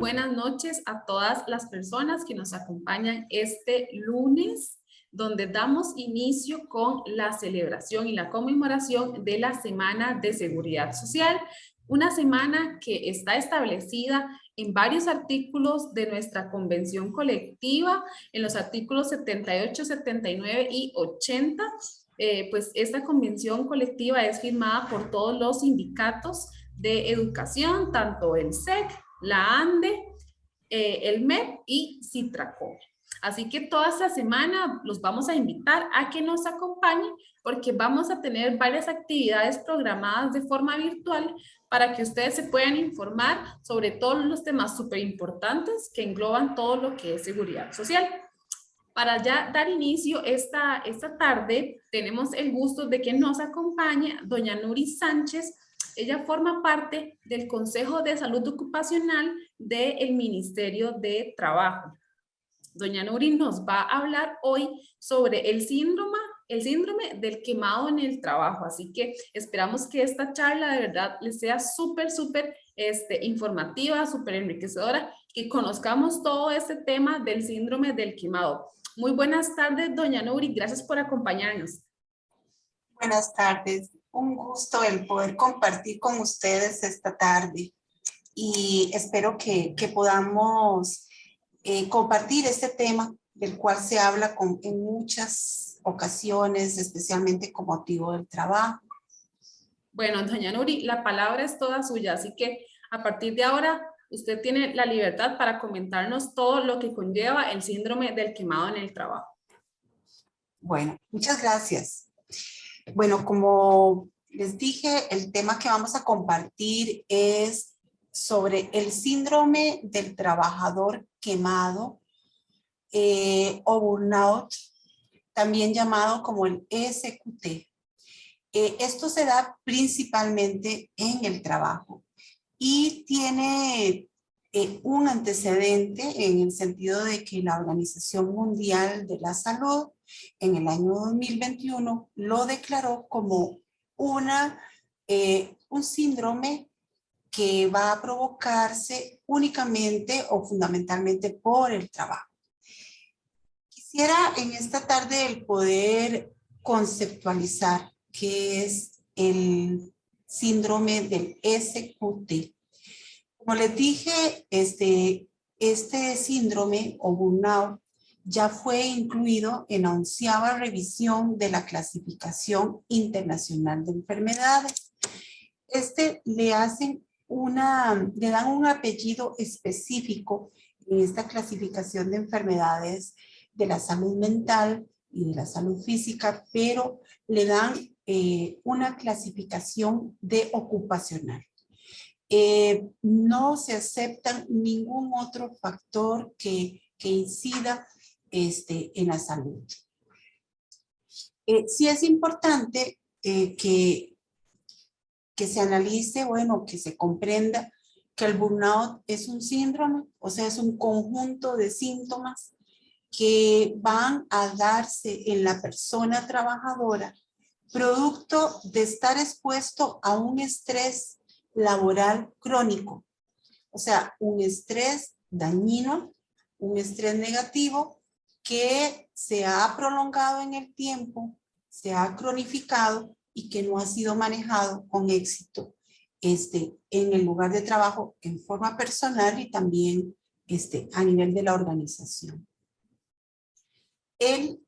buenas noches a todas las personas que nos acompañan este lunes, donde damos inicio con la celebración y la conmemoración de la Semana de Seguridad Social, una semana que está establecida en varios artículos de nuestra convención colectiva, en los artículos 78, 79 y 80. Pues esta convención colectiva es firmada por todos los sindicatos de educación, tanto el SEC, la ANDE, el MEP y Citraco. Así que toda esta semana los vamos a invitar a que nos acompañen porque vamos a tener varias actividades programadas de forma virtual para que ustedes se puedan informar sobre todos los temas súper importantes que engloban todo lo que es seguridad social. Para ya dar inicio esta tarde, tenemos el gusto de que nos acompañe doña Nuri Sánchez. Ella forma parte del Consejo de Salud Ocupacional del Ministerio de Trabajo. Doña Nuri nos va a hablar hoy sobre el síndrome del quemado en el trabajo. Así que esperamos que esta charla de verdad les sea súper informativa, súper enriquecedora, que conozcamos todo este tema del síndrome del quemado. Muy buenas tardes, doña Nuri. Gracias por acompañarnos. Buenas tardes. Un gusto el poder compartir con ustedes esta tarde y espero que podamos compartir este tema del cual se habla en muchas ocasiones, especialmente con motivo del trabajo. Bueno, doña Nuri, la palabra es toda suya, así que a partir de ahora usted tiene la libertad para comentarnos todo lo que conlleva el síndrome del quemado en el trabajo. Bueno, muchas gracias. Bueno, como les dije, el tema que vamos a compartir es sobre el síndrome del trabajador quemado o burnout, también llamado como el SQT. Esto se da principalmente en el trabajo y tiene un antecedente en el sentido de que la Organización Mundial de la Salud en el año 2021 lo declaró como un síndrome que va a provocarse únicamente o fundamentalmente por el trabajo. Quisiera en esta tarde el poder conceptualizar qué es el síndrome del SQT. Como les dije, este síndrome o burnout ya fue incluido en la 11ª revisión de la Clasificación Internacional de Enfermedades. Le dan un apellido específico en esta clasificación de enfermedades de la salud mental y de la salud física, pero le dan una clasificación de ocupacional. No se aceptan ningún otro factor que incida en la salud. Sí es importante que se analice, bueno, que se comprenda que el burnout es un síndrome, o sea, es un conjunto de síntomas que van a darse en la persona trabajadora producto de estar expuesto a un estrés laboral crónico, o sea, un estrés dañino, un estrés negativo que se ha prolongado en el tiempo, se ha cronificado y que no ha sido manejado con éxito en el lugar de trabajo en forma personal y también a nivel de la organización. El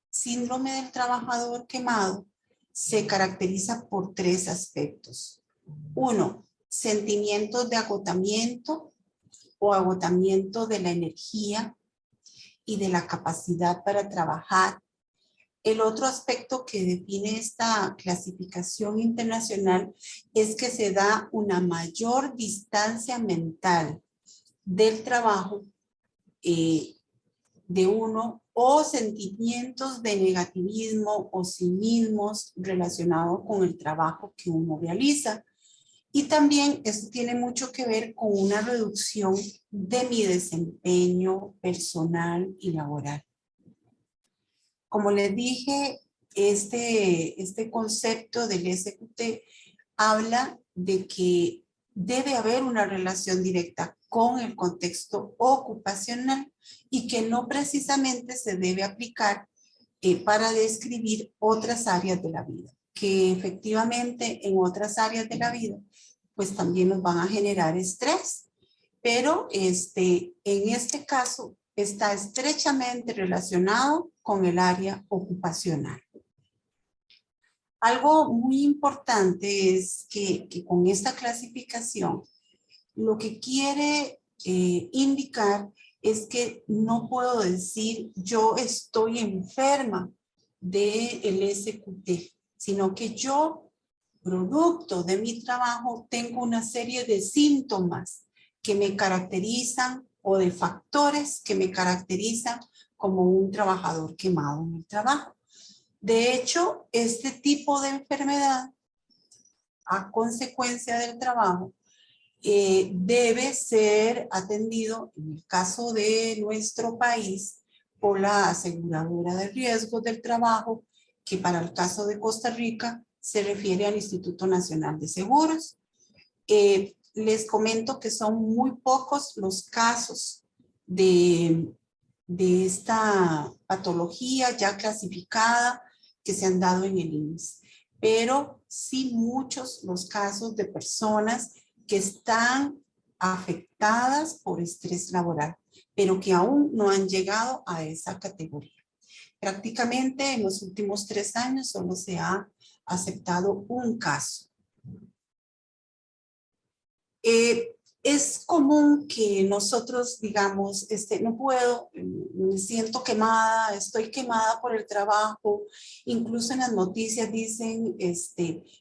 síndrome del trabajador quemado se caracteriza por 3 aspectos. 1, sentimientos de agotamiento o agotamiento de la energía y de la capacidad para trabajar. El otro aspecto que define esta clasificación internacional es que se da una mayor distancia mental del trabajo de uno o sentimientos de negativismo o cinismos relacionados con el trabajo que uno realiza. Y también esto tiene mucho que ver con una reducción de mi desempeño personal y laboral. Como les dije, este concepto del SQT habla de que debe haber una relación directa con el contexto ocupacional y que no precisamente se debe aplicar para describir otras áreas de la vida, que efectivamente en otras áreas de la vida pues también nos van a generar estrés, pero en este caso está estrechamente relacionado con el área ocupacional. Algo muy importante es que con esta clasificación lo que quiere indicar es que no puedo decir yo estoy enferma del SQT, sino que yo, producto de mi trabajo, tengo una serie de síntomas que me caracterizan o de factores que me caracterizan como un trabajador quemado en el trabajo. De hecho, este tipo de enfermedad, a consecuencia del trabajo, debe ser atendido, en el caso de nuestro país, por la aseguradora de riesgos del trabajo, que para el caso de Costa Rica se refiere al Instituto Nacional de Seguros. Les comento que son muy pocos los casos de esta patología ya clasificada que se han dado en el INSS, pero sí muchos los casos de personas que están afectadas por estrés laboral, pero que aún no han llegado a esa categoría. Prácticamente en los últimos 3 años solo se ha aceptado un caso. Es común que nosotros digamos, no puedo, me siento quemada, estoy quemada por el trabajo. Incluso en las noticias dicen,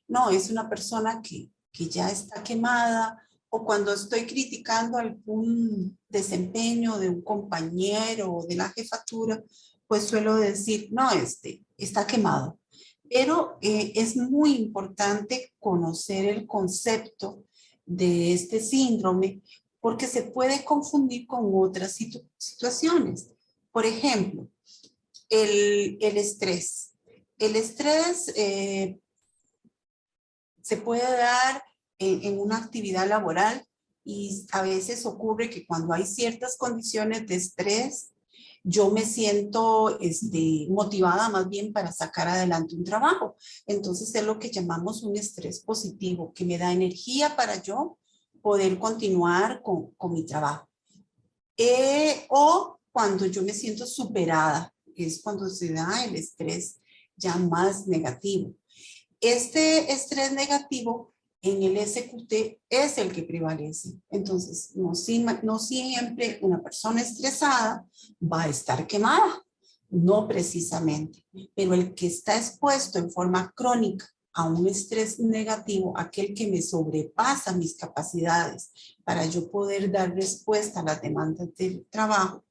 no, es una persona que ya está quemada. O cuando estoy criticando algún desempeño de un compañero o de la jefatura, pues suelo decir, no, está quemado. Pero es muy importante conocer el concepto de este síndrome porque se puede confundir con otras situaciones. Por ejemplo, el estrés. El estrés se puede dar en una actividad laboral y a veces ocurre que cuando hay ciertas condiciones de estrés, yo me siento motivada más bien para sacar adelante un trabajo. Entonces es lo que llamamos un estrés positivo, que me da energía para yo poder continuar con mi trabajo. O cuando yo me siento superada, es cuando se da el estrés ya más negativo. Este estrés negativo en el SQT es el que prevalece. Entonces, no siempre una persona estresada va a estar quemada, no precisamente, pero el que está expuesto en forma crónica a un estrés negativo, aquel que me sobrepasa mis capacidades para yo poder dar respuesta a las demandas del trabajo,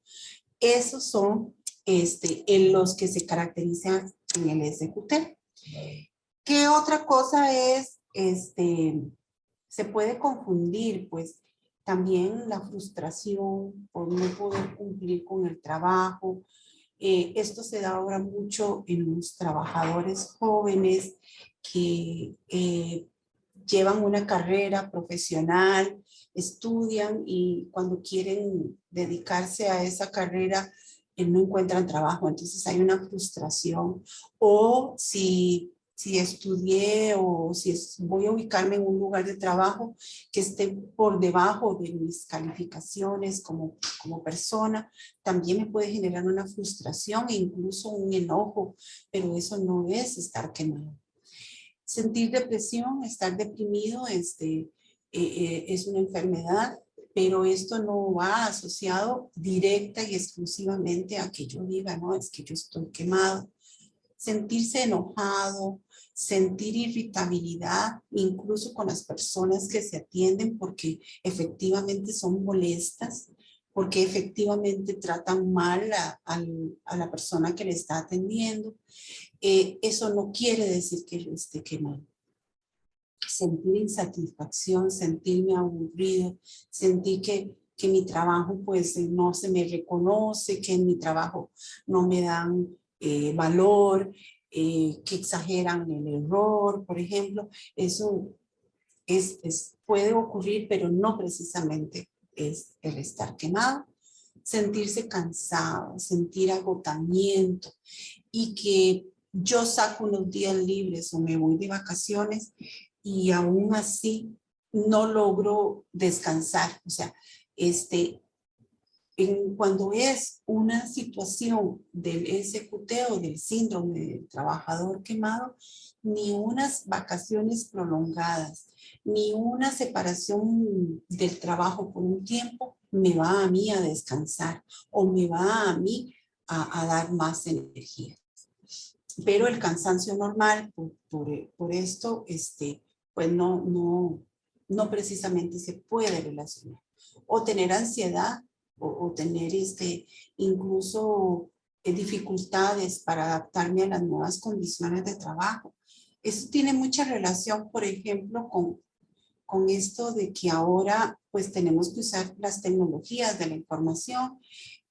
esos son en los que se caracterizan en el SQT. ¿Qué otra cosa es, se puede confundir? Pues también la frustración por no poder cumplir con el trabajo. Esto se da ahora mucho en los trabajadores jóvenes que llevan una carrera profesional, estudian y cuando quieren dedicarse a esa carrera no encuentran trabajo. Entonces hay una frustración. O si estudié o si voy a ubicarme en un lugar de trabajo que esté por debajo de mis calificaciones como persona, también me puede generar una frustración e incluso un enojo, pero eso no es estar quemado. Sentir depresión, estar deprimido, es una enfermedad, pero esto no va asociado directa y exclusivamente a que yo diga, no, es que yo estoy quemado. Sentirse enojado, sentir irritabilidad, incluso con las personas que se atienden porque efectivamente son molestas, porque efectivamente tratan mal a la persona que le está atendiendo. Eso no quiere decir que yo esté quemado. Sentir insatisfacción, sentirme aburrido, sentir que mi trabajo pues no se me reconoce, que en mi trabajo no me dan valor, que exageran el error, por ejemplo, eso puede ocurrir, pero no precisamente es el estar quemado. Sentirse cansado, sentir agotamiento y que yo saco unos días libres o me voy de vacaciones y aún así no logro descansar. O sea, cuando es una situación del SQT o del síndrome del trabajador quemado, ni unas vacaciones prolongadas, ni una separación del trabajo por un tiempo me va a mí a descansar o me va a mí a dar más energía. Pero el cansancio normal por esto, pues no precisamente se puede relacionar. O tener ansiedad o tener incluso dificultades para adaptarme a las nuevas condiciones de trabajo. Eso tiene mucha relación, por ejemplo, con esto de que ahora pues tenemos que usar las tecnologías de la información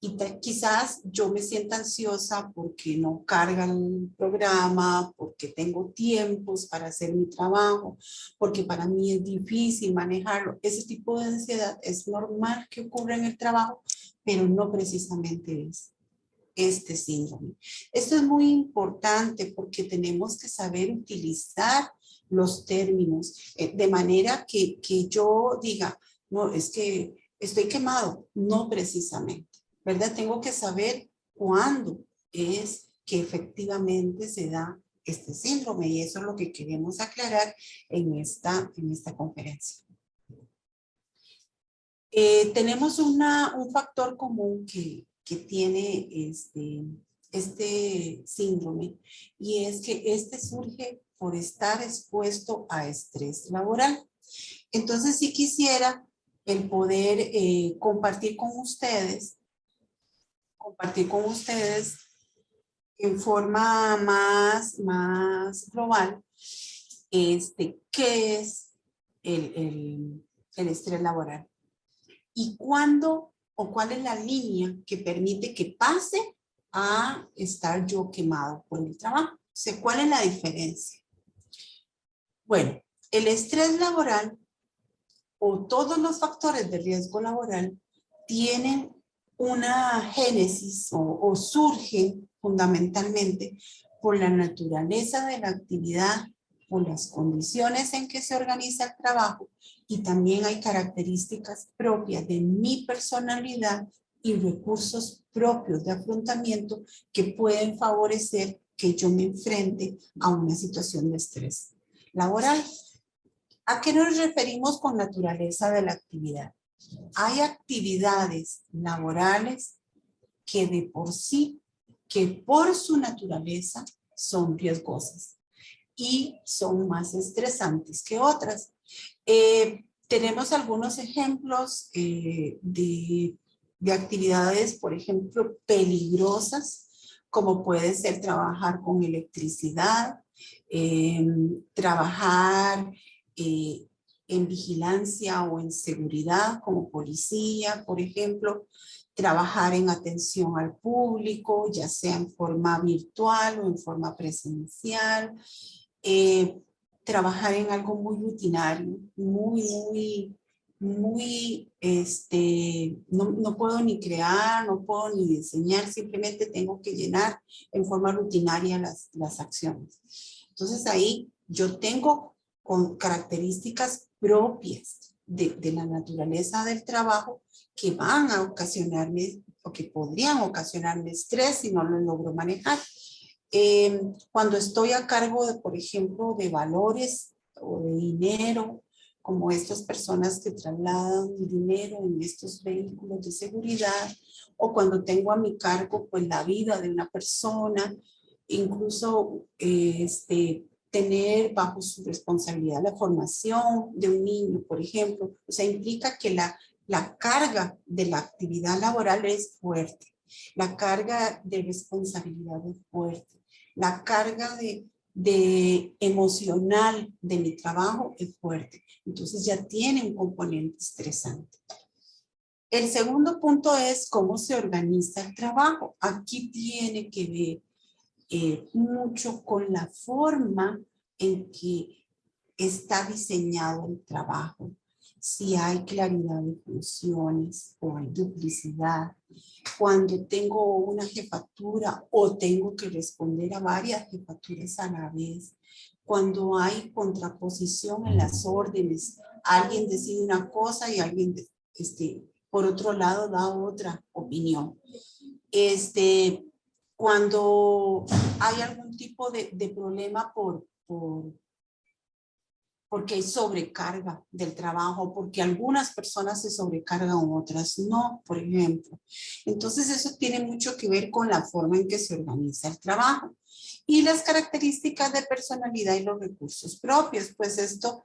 y quizás yo me sienta ansiosa porque no carga el programa, porque tengo tiempos para hacer mi trabajo, porque para mí es difícil manejarlo. Ese tipo de ansiedad es normal que ocurra en el trabajo, pero no precisamente es este síndrome. Esto es muy importante porque tenemos que saber utilizar los términos de manera que yo diga, no, es que estoy quemado, no precisamente, ¿verdad? Tengo que saber cuándo es que efectivamente se da este síndrome y eso es lo que queremos aclarar en esta conferencia. Tenemos un factor común que tiene este síndrome y es que surge por estar expuesto a estrés laboral. Entonces, sí quisiera el poder compartir con ustedes en forma más global qué es el estrés laboral. ¿Y cuándo o cuál es la línea que permite que pase a estar yo quemado por el trabajo? O sea, ¿cuál es la diferencia? Bueno, el estrés laboral o todos los factores de riesgo laboral tienen una génesis o surgen fundamentalmente por la naturaleza de la actividad, por las condiciones en que se organiza el trabajo y también hay características propias de mi personalidad y recursos propios de afrontamiento que pueden favorecer que yo me enfrente a una situación de estrés laboral. ¿A qué nos referimos con naturaleza de la actividad? Hay actividades laborales que de por sí, que por su naturaleza son riesgosas y son más estresantes que otras. Tenemos algunos ejemplos de actividades, por ejemplo, peligrosas, como puede ser trabajar con electricidad, trabajar en vigilancia o en seguridad como policía, por ejemplo, trabajar en atención al público, ya sea en forma virtual o en forma presencial, trabajar en algo muy rutinario, no puedo ni crear, no puedo ni diseñar, simplemente tengo que llenar en forma rutinaria las acciones. Entonces ahí yo tengo con características propias de la naturaleza del trabajo que van a ocasionarme o que podrían ocasionarme estrés si no lo logro manejar. Cuando estoy a cargo de, por ejemplo, de valores o de dinero, como estas personas que trasladan dinero en estos vehículos de seguridad, o cuando tengo a mi cargo pues la vida de una persona, incluso tener bajo su responsabilidad la formación de un niño, por ejemplo, o sea, implica que la carga de la actividad laboral es fuerte, la carga de responsabilidad es fuerte. La carga de emocional de mi trabajo es fuerte. Entonces ya tiene un componente estresante. El segundo punto es cómo se organiza el trabajo. Aquí tiene que ver mucho con la forma en que está diseñado el trabajo, si hay claridad de funciones o hay duplicidad, cuando tengo una jefatura o tengo que responder a varias jefaturas a la vez, cuando hay contraposición en las órdenes, alguien decide una cosa y alguien por otro lado da otra opinión. Cuando hay algún tipo de problema porque hay sobrecarga del trabajo, porque algunas personas se sobrecargan, otras no, por ejemplo. Entonces eso tiene mucho que ver con la forma en que se organiza el trabajo y las características de personalidad y los recursos propios. Pues esto,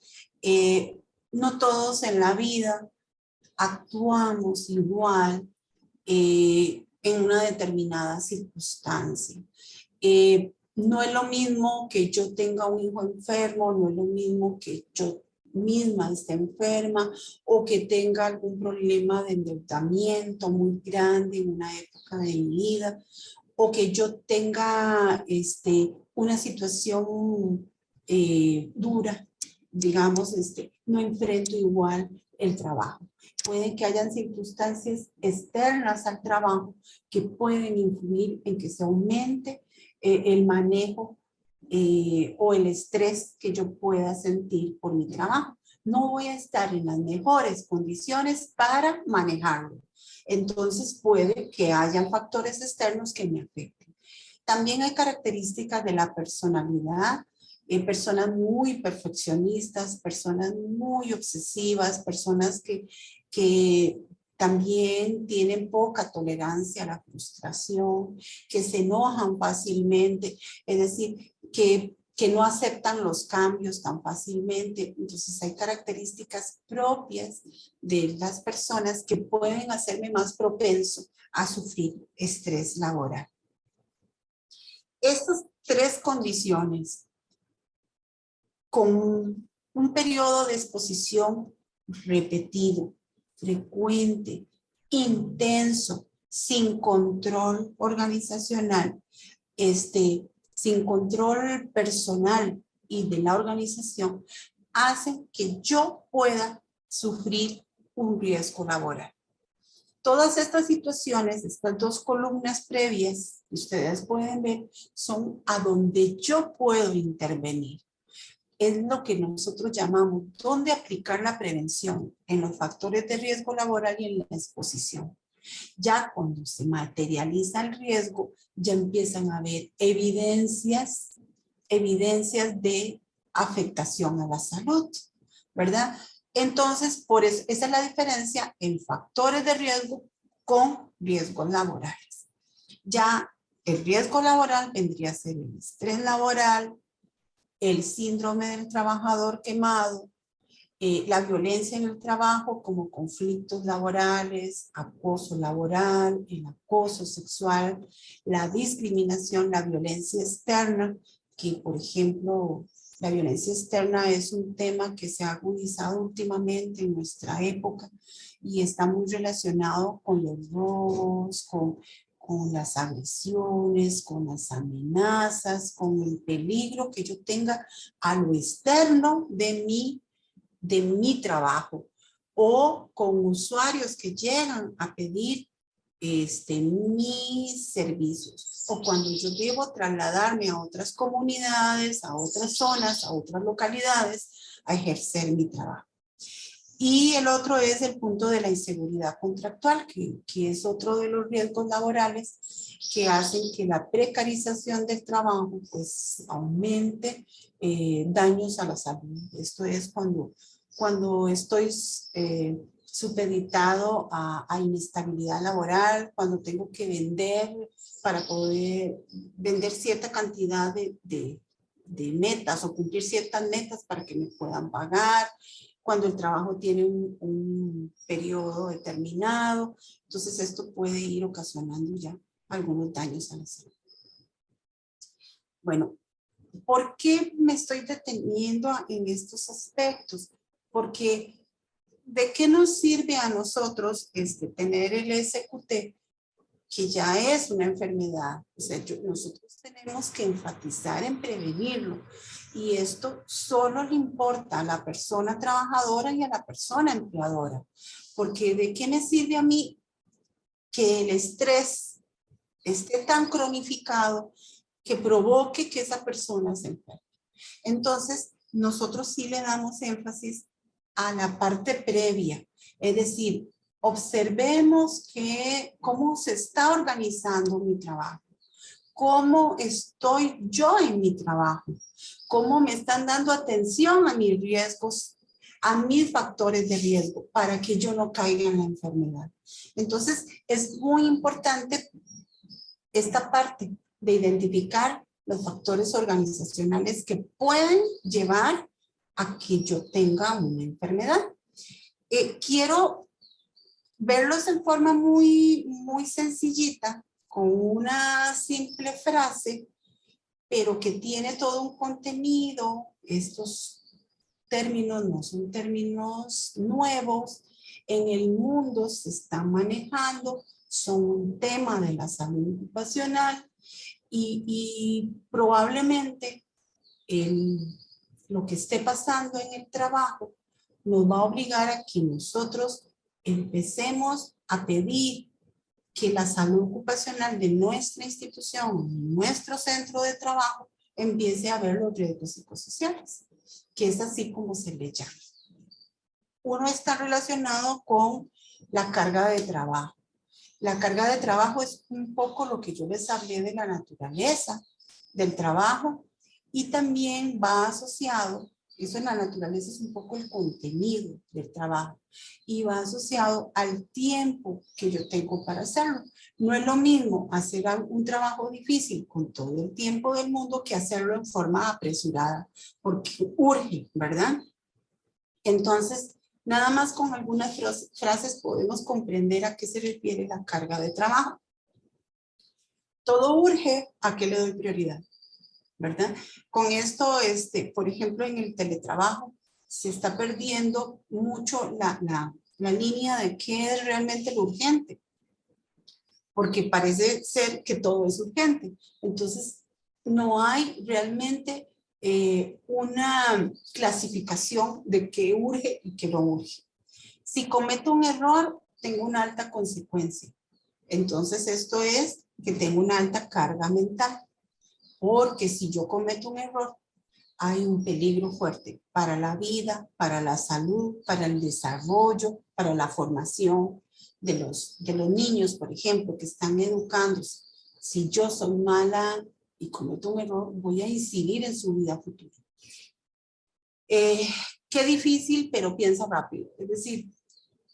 no todos en la vida actuamos igual en una determinada circunstancia. No es lo mismo que yo tenga un hijo enfermo, no es lo mismo que yo misma esté enferma o que tenga algún problema de endeudamiento muy grande en una época de mi vida o que yo tenga una situación dura, digamos, no enfrento igual el trabajo. Pueden que hayan circunstancias externas al trabajo que pueden influir en que se aumente el manejo o el estrés que yo pueda sentir por mi trabajo. No voy a estar en las mejores condiciones para manejarlo. Entonces puede que hayan factores externos que me afecten. También hay características de la personalidad, personas muy perfeccionistas, personas muy obsesivas, personas que también tienen poca tolerancia a la frustración, que se enojan fácilmente, es decir, que no aceptan los cambios tan fácilmente. Entonces hay características propias de las personas que pueden hacerme más propenso a sufrir estrés laboral. Estas tres condiciones, con un periodo de exposición repetido, frecuente, intenso, sin control organizacional, sin control personal y de la organización, hacen que yo pueda sufrir un riesgo laboral. Todas estas situaciones, estas dos columnas previas que ustedes pueden ver, son a donde yo puedo intervenir. Es lo que nosotros llamamos dónde aplicar la prevención en los factores de riesgo laboral y en la exposición. Ya cuando se materializa el riesgo, ya empiezan a haber evidencias de afectación a la salud, ¿verdad? Entonces, por eso, esa es la diferencia en factores de riesgo con riesgos laborales. Ya el riesgo laboral vendría a ser el estrés laboral, el síndrome del trabajador quemado, la violencia en el trabajo como conflictos laborales, acoso laboral, el acoso sexual, la discriminación, la violencia externa, que por ejemplo, la violencia externa es un tema que se ha agudizado últimamente en nuestra época y está muy relacionado con los robos, con las agresiones, con las amenazas, con el peligro que yo tenga a lo externo de mi trabajo o con usuarios que llegan a pedir mis servicios o cuando yo debo trasladarme a otras comunidades, a otras zonas, a otras localidades a ejercer mi trabajo. Y el otro es el punto de la inseguridad contractual, que es otro de los riesgos laborales que hacen que la precarización del trabajo pues aumente daños a la salud. Esto es cuando estoy supeditado a inestabilidad laboral, cuando tengo que vender para poder vender cierta cantidad de metas o cumplir ciertas metas para que me puedan pagar, cuando el trabajo tiene un periodo determinado. Entonces esto puede ir ocasionando ya algunos daños a la salud. Bueno, ¿por qué me estoy deteniendo en estos aspectos? Porque ¿de qué nos sirve a nosotros tener el SQT que ya es una enfermedad. O sea, nosotros tenemos que enfatizar en prevenirlo. Y esto solo le importa a la persona trabajadora y a la persona empleadora. Porque ¿de qué me sirve a mí que el estrés esté tan cronificado que provoque que esa persona se enferme? Entonces, nosotros sí le damos énfasis a la parte previa. Es decir, observemos cómo se está organizando mi trabajo, cómo estoy yo en mi trabajo, cómo me están dando atención a mis riesgos, a mis factores de riesgo, para que yo no caiga en la enfermedad. Entonces, es muy importante esta parte de identificar los factores organizacionales que pueden llevar a que yo tenga una enfermedad. Quiero verlos en forma muy sencillita, con una simple frase, pero que tiene todo un contenido. Estos términos no son términos nuevos, en el mundo se están manejando, son un tema de la salud ocupacional y probablemente lo que esté pasando en el trabajo nos va a obligar a que nosotros empecemos a pedir que la salud ocupacional de nuestra institución, nuestro centro de trabajo, empiece a ver los riesgos psicosociales, que es así como se le llama. Uno está relacionado con la carga de trabajo. La carga de trabajo es un poco lo que yo les hablé de la naturaleza del trabajo y también va asociado, eso en la naturaleza es un poco el contenido del trabajo y va asociado al tiempo que yo tengo para hacerlo. No es lo mismo hacer un trabajo difícil con todo el tiempo del mundo que hacerlo en forma apresurada, porque urge, ¿verdad? Entonces, nada más con algunas frases podemos comprender a qué se refiere la carga de trabajo. Todo urge, ¿a qué le doy prioridad? ¿Verdad? Con esto, por ejemplo, en el teletrabajo, se está perdiendo mucho la línea de qué es realmente lo urgente, porque parece ser que todo es urgente. Entonces, no hay realmente una clasificación de qué urge y qué no urge. Si cometo un error, tengo una alta consecuencia. Entonces, esto es que tengo una alta carga mental. Porque si yo cometo un error, hay un peligro fuerte para la vida, para la salud, para el desarrollo, para la formación de los niños, por ejemplo, que están educándose. Si yo soy mala y cometo un error, voy a incidir en su vida futura. Qué difícil, pero piensa rápido. Es decir,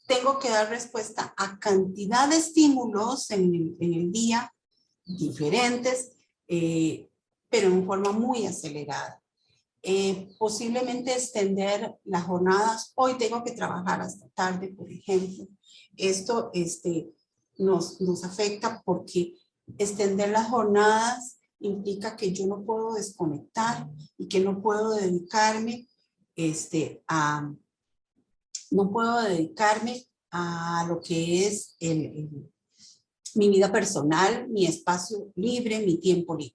tengo que dar respuesta a cantidad de estímulos en el día, diferentes, pero en forma muy acelerada. Posiblemente extender las jornadas. Hoy tengo que trabajar hasta tarde, por ejemplo. Esto nos afecta porque extender las jornadas implica que yo no puedo desconectar y que no puedo dedicarme a lo que es mi vida personal, mi espacio libre, mi tiempo libre.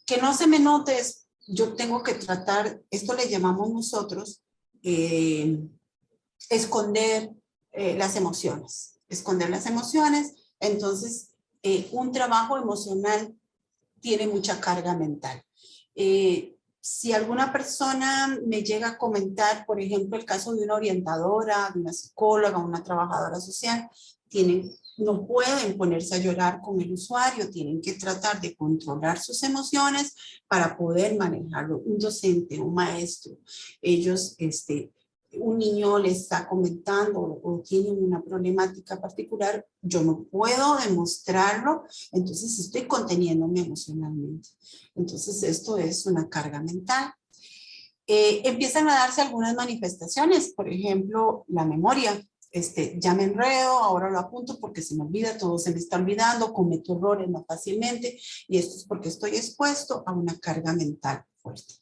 Que no se me note, yo tengo que tratar, esto le llamamos nosotros, esconder las emociones. Esconder las emociones, entonces un trabajo emocional tiene mucha carga mental. Si alguna persona me llega a comentar, por ejemplo, el caso de una orientadora, de una psicóloga, una trabajadora social, no pueden ponerse a llorar con el usuario, tienen que tratar de controlar sus emociones para poder manejarlo. Un docente, un maestro, ellos, un niño le está comentando o tiene una problemática particular, yo no puedo demostrarlo, entonces estoy conteniéndome emocionalmente. Entonces esto es una carga mental. Empiezan a darse algunas manifestaciones, por ejemplo, la memoria. Ya me enredo, ahora lo apunto porque se me olvida, todo se me está olvidando, cometo errores más fácilmente y esto es porque estoy expuesto a una carga mental fuerte.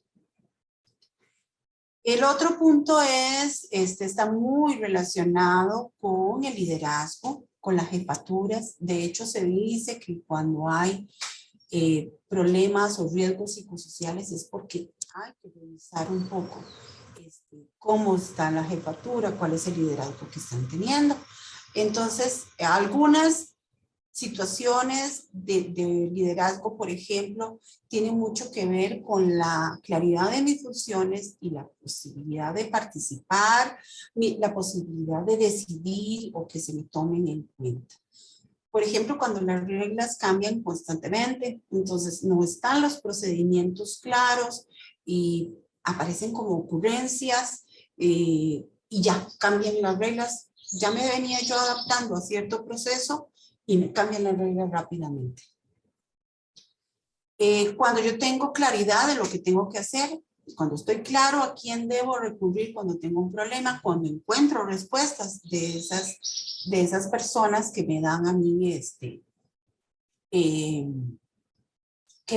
El otro punto es, está muy relacionado con el liderazgo. con las jefaturas. De hecho, se dice que cuando hay problemas o riesgos psicosociales es porque hay que revisar un poco cómo está la jefatura, cuál es el liderazgo que están teniendo. Entonces, algunas situaciones de liderazgo, por ejemplo, tienen mucho que ver con la claridad de mis funciones y la posibilidad de participar, la posibilidad de decidir o que se me tomen en cuenta. Por ejemplo, cuando las reglas cambian constantemente, entonces no están los procedimientos claros y aparecen como ocurrencias y ya cambian las reglas. Ya me venía yo adaptando a cierto proceso y me cambian las reglas rápidamente. Cuando yo tengo claridad de lo que tengo que hacer, cuando estoy claro a quién debo recurrir cuando tengo un problema, cuando encuentro respuestas de esas personas que me dan a mí, que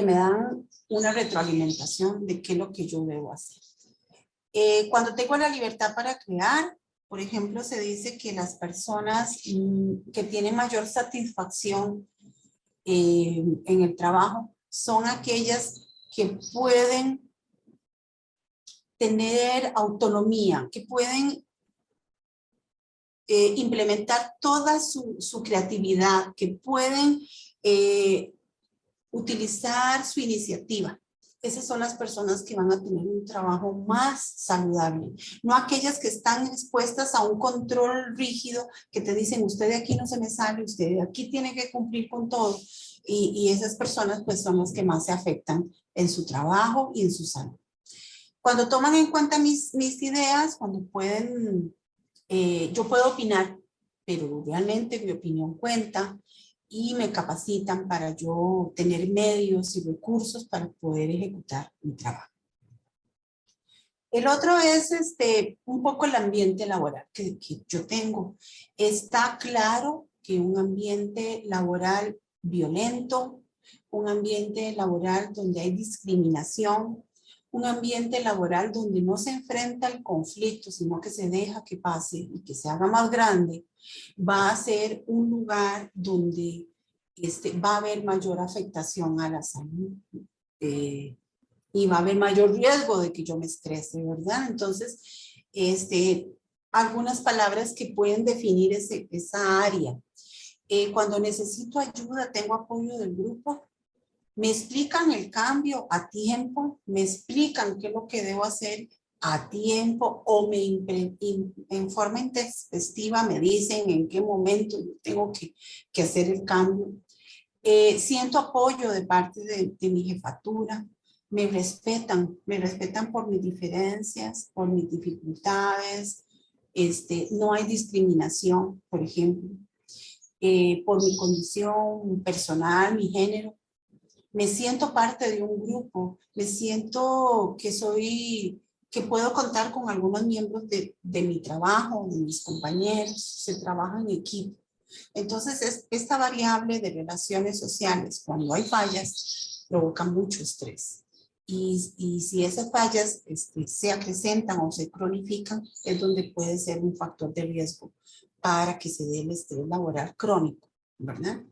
me dan una retroalimentación de qué es lo que yo debo hacer. Cuando tengo la libertad para crear, por ejemplo, se dice que las personas que tienen mayor satisfacción en el trabajo son aquellas que pueden tener autonomía, que pueden implementar toda su creatividad, que pueden utilizar su iniciativa. Esas son las personas que van a tener un trabajo más saludable, no aquellas que están expuestas a un control rígido que te dicen, usted de aquí no se me sale, usted de aquí tiene que cumplir con todo. Y esas personas pues son las que más se afectan en su trabajo y en su salud. Cuando toman en cuenta mis ideas, cuando pueden, yo puedo opinar, pero realmente mi opinión cuenta y me capacitan para yo tener medios y recursos para poder ejecutar mi trabajo. El otro es un poco el ambiente laboral que yo tengo. Está claro que un ambiente laboral violento, un ambiente laboral donde hay discriminación, un ambiente laboral donde no se enfrenta el conflicto, sino que se deja que pase y que se haga más grande, va a ser un lugar donde va a haber mayor afectación a la salud y va a haber mayor riesgo de que yo me estrese, ¿verdad? Entonces, algunas palabras que pueden definir esa área. Cuando necesito ayuda, tengo apoyo del grupo. Me explican el cambio a tiempo, me explican qué es lo que debo hacer a tiempo o en forma intempestiva me dicen en qué momento yo tengo que hacer el cambio. Siento apoyo de parte de mi jefatura, me respetan por mis diferencias, por mis dificultades, no hay discriminación, por ejemplo, por mi condición personal, mi género. Me siento parte de un grupo, me siento que puedo contar con algunos miembros de mi trabajo, de mis compañeros, se trabaja en equipo. Entonces, esta variable de relaciones sociales, cuando hay fallas, provoca mucho estrés. Y si esas fallas se acrecentan o se cronifican, es donde puede ser un factor de riesgo para que se dé el estrés laboral crónico, ¿verdad?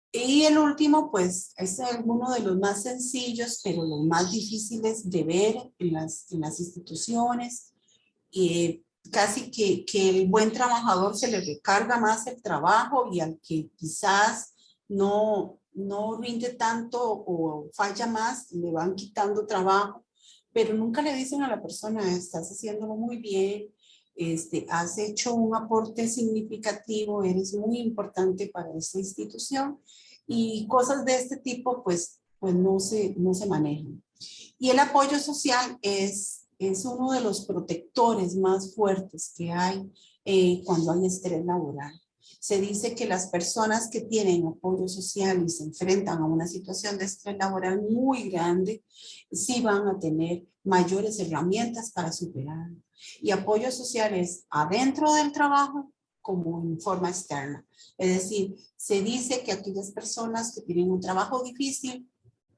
Y el último, pues, es uno de los más sencillos, pero los más difíciles de ver en las instituciones. Casi que el buen trabajador se le recarga más el trabajo y al que quizás no rinde tanto o falla más, le van quitando trabajo, pero nunca le dicen a la persona, estás haciéndolo muy bien, has hecho un aporte significativo, eres muy importante para esta institución y cosas de este tipo pues no se manejan. Y el apoyo social es uno de los protectores más fuertes que hay cuando hay estrés laboral. Se dice que las personas que tienen apoyo social y se enfrentan a una situación de estrés laboral muy grande, sí van a tener mayores herramientas para superar. Y apoyo social es adentro del trabajo como en forma externa. Es decir, se dice que aquellas personas que tienen un trabajo difícil,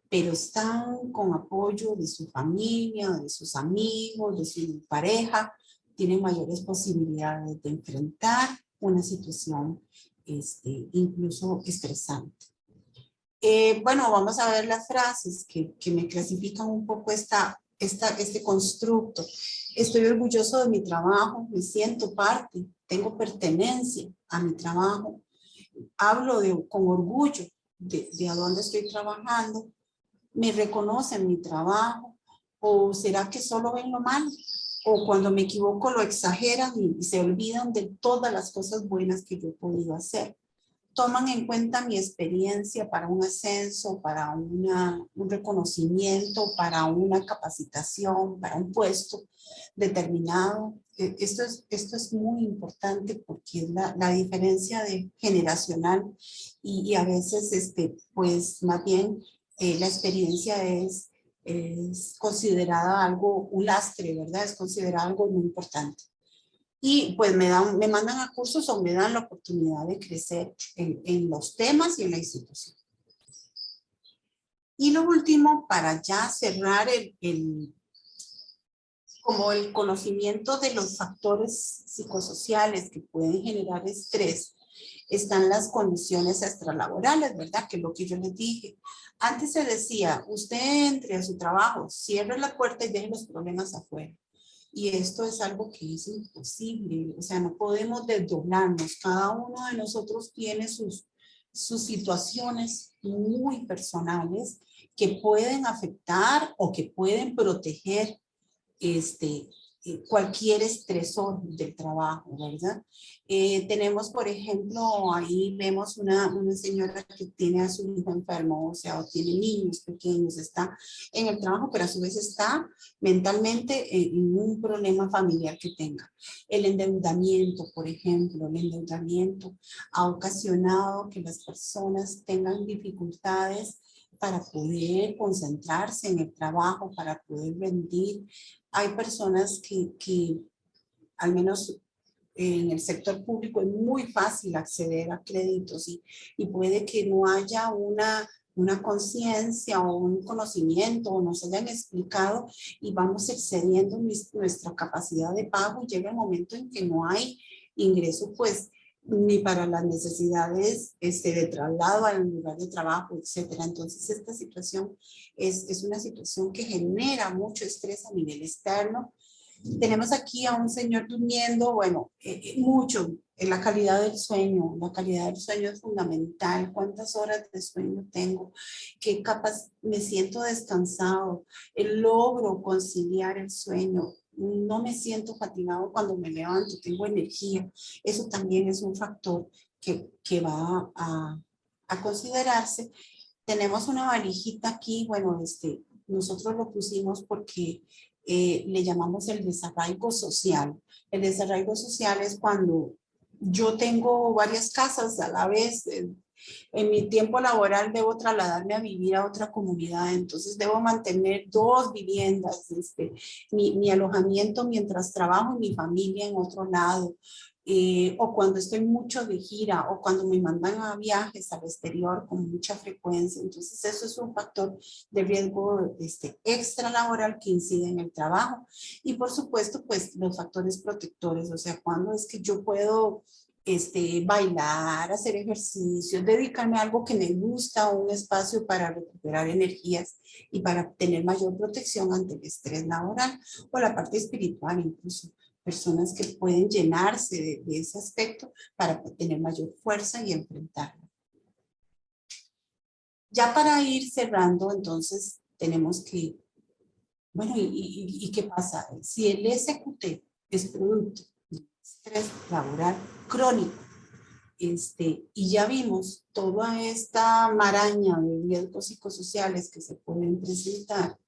pero están con apoyo de su familia, de sus amigos, de su pareja, tienen mayores posibilidades de enfrentar una situación incluso estresante. Bueno, vamos a ver las frases que me clasifican un poco este constructo. Estoy orgulloso de mi trabajo, me siento parte, tengo pertenencia a mi trabajo, hablo con orgullo de a dónde estoy trabajando, me reconocen mi trabajo, o será que solo ven lo malo, o cuando me equivoco lo exageran y se olvidan de todas las cosas buenas que yo he podido hacer. Toman en cuenta mi experiencia para un ascenso, para un reconocimiento, para una capacitación, para un puesto determinado. Esto es muy importante porque es la diferencia generacional y a veces, pues más bien la experiencia es considerada algo, un lastre, ¿verdad? Es considerada algo muy importante. Y pues me mandan a cursos o me dan la oportunidad de crecer en los temas y en la institución. Y lo último, para ya cerrar como el conocimiento de los factores psicosociales que pueden generar estrés, están las condiciones extralaborales, ¿verdad? Que es lo que yo les dije. Antes se decía, usted entre a su trabajo, cierre la puerta y deje los problemas afuera. Y esto es algo que es imposible, o sea, no podemos desdoblarnos. Cada uno de nosotros tiene sus situaciones muy personales que pueden afectar o que pueden proteger cualquier estresor del trabajo, ¿verdad? Tenemos, por ejemplo, ahí vemos una señora que tiene a su hijo enfermo, o sea, o tiene niños pequeños, está en el trabajo, pero a su vez está mentalmente en un problema familiar que tenga. El endeudamiento, por ejemplo, el endeudamiento ha ocasionado que las personas tengan dificultades para poder concentrarse en el trabajo, para poder rendir. Hay personas que al menos en el sector público es muy fácil acceder a créditos y puede que no haya una conciencia o un conocimiento o nos hayan explicado y vamos excediendo nuestra capacidad de pago y llega el momento en que no hay ingreso pues ni para las necesidades de traslado al lugar de trabajo, etcétera. Entonces esta situación es una situación que genera mucho estrés a nivel externo. Tenemos aquí a un señor durmiendo, bueno, mucho, en la calidad del sueño. La calidad del sueño es fundamental. ¿Cuántas horas de sueño tengo? ¿Qué capaz me siento descansado? Logro conciliar el sueño. No me siento fatigado cuando me levanto, tengo energía. Eso también es un factor que va a considerarse. Tenemos una valijita aquí, bueno, nosotros lo pusimos porque le llamamos el desarraigo social. El desarraigo social es cuando yo tengo varias casas a la vez. En mi tiempo laboral debo trasladarme a vivir a otra comunidad, entonces debo mantener 2 viviendas, mi alojamiento mientras trabajo y mi familia en otro lado. O cuando estoy mucho de gira o cuando me mandan a viajes al exterior con mucha frecuencia. Entonces eso es un factor de riesgo extra laboral que incide en el trabajo. Y por supuesto, pues los factores protectores, o sea, cuando es que yo puedo bailar, hacer ejercicio, dedicarme a algo que me gusta, un espacio para recuperar energías y para tener mayor protección ante el estrés laboral o la parte espiritual incluso. Personas que pueden llenarse de ese aspecto para tener mayor fuerza y enfrentarlo. Ya para ir cerrando, entonces, tenemos que, bueno, ¿y qué pasa? Si el SQT es producto de estrés laboral crónico, y ya vimos toda esta maraña de riesgos psicosociales que se pueden presentar,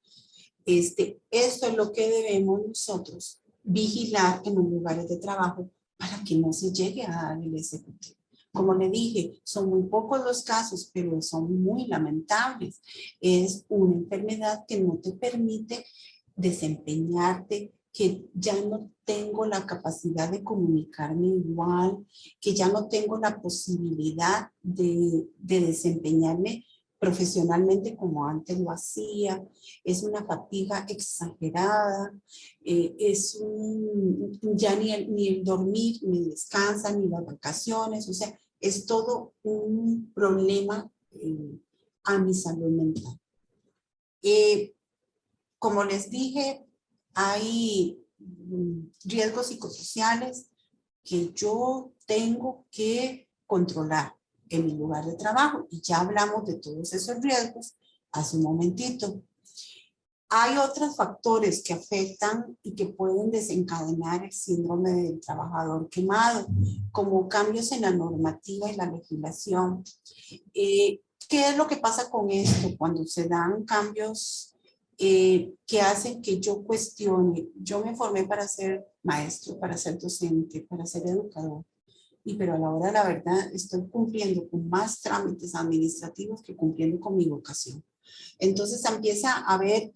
esto es lo que debemos nosotros vigilar en los lugares de trabajo para que no se llegue a dar el SQT. Como le dije, son muy pocos los casos, pero son muy lamentables. Es una enfermedad que no te permite desempeñarte, que ya no tengo la capacidad de comunicarme igual, que ya no tengo la posibilidad de desempeñarme profesionalmente como antes lo hacía. Es una fatiga exagerada, ya ni el dormir, ni descansa, ni las vacaciones, o sea, es todo un problema a mi salud mental. Como les dije, hay riesgos psicosociales que yo tengo que controlar en mi lugar de trabajo. Y ya hablamos de todos esos riesgos hace un momentito. Hay otros factores que afectan y que pueden desencadenar el síndrome del trabajador quemado, como cambios en la normativa y la legislación. ¿Qué es lo que pasa con esto cuando se dan cambios que hacen que yo cuestione? Yo me formé para ser maestro, para ser docente, para ser educador, pero a la hora de la verdad estoy cumpliendo con más trámites administrativos que cumpliendo con mi vocación. Entonces empieza a haber